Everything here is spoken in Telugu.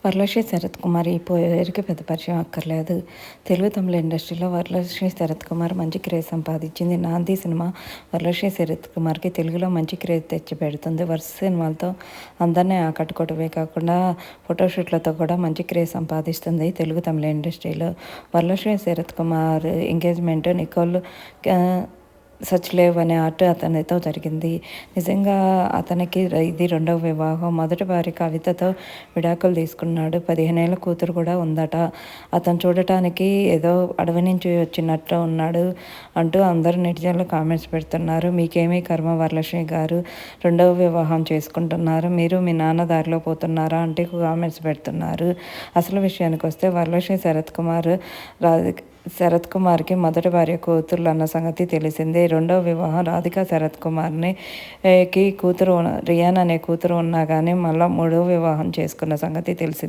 వరలక్ష్మి శరత్ కుమార్ ఈ పేరుకి పెద్ద పరిచయం అక్కర్లేదు. తెలుగు తమిళ ఇండస్ట్రీలో వరలక్ష్మి శరత్ కుమార్ మంచి క్రేజ్ సంపాదించింది. నాంది సినిమా వరలక్ష్మి శరత్ కుమార్కి తెలుగులో మంచి క్రేజ్ తెచ్చిపెడుతుంది. వరుస సినిమాలతో అందరినీ ఆకట్టుకోవటమే కాకుండా ఫోటోషూట్లతో కూడా మంచి క్రేజ్ సంపాదిస్తుంది తెలుగు తమిళ ఇండస్ట్రీలో. వరలక్ష్మి శరత్ కుమార్ ఎంగేజ్మెంట్ నికోల్ సచ్లేవ్ అనే ఆర్ట్ అతనితో జరిగింది. నిజంగా అతనికి ఇది రెండవ వివాహం. మొదటి భార్య కవితతో విడాకులు తీసుకున్నాడు. 15 ఏళ్ళ కూతురు కూడా ఉందట. అతను చూడటానికి ఏదో అడవి నుంచి వచ్చినట్టు ఉన్నాడు అంటూ అందరూ నెటిజన్లు కామెంట్స్ పెడుతున్నారు. మీకేమీ కర్మ వరలక్ష్మి గారు, రెండవ వివాహం చేసుకుంటున్నారు, మీరు మీ నాన్న దారిలో పోతున్నారా అంటూ కామెంట్స్ పెడుతున్నారు. అసలు విషయానికి వస్తే వరలక్ష్మి శరత్ కుమార్కి మొదటి భార్య కూతుర్లు అన్న సంగతి తెలిసిందే. రెండవ వివాహం రాధికా శరత్ కుమార్కి కూతురు రియాన్ అనే కూతురు ఉన్నా కానీ మళ్ళీ మూడవ వివాహం చేసుకున్న సంగతి తెలిసింది.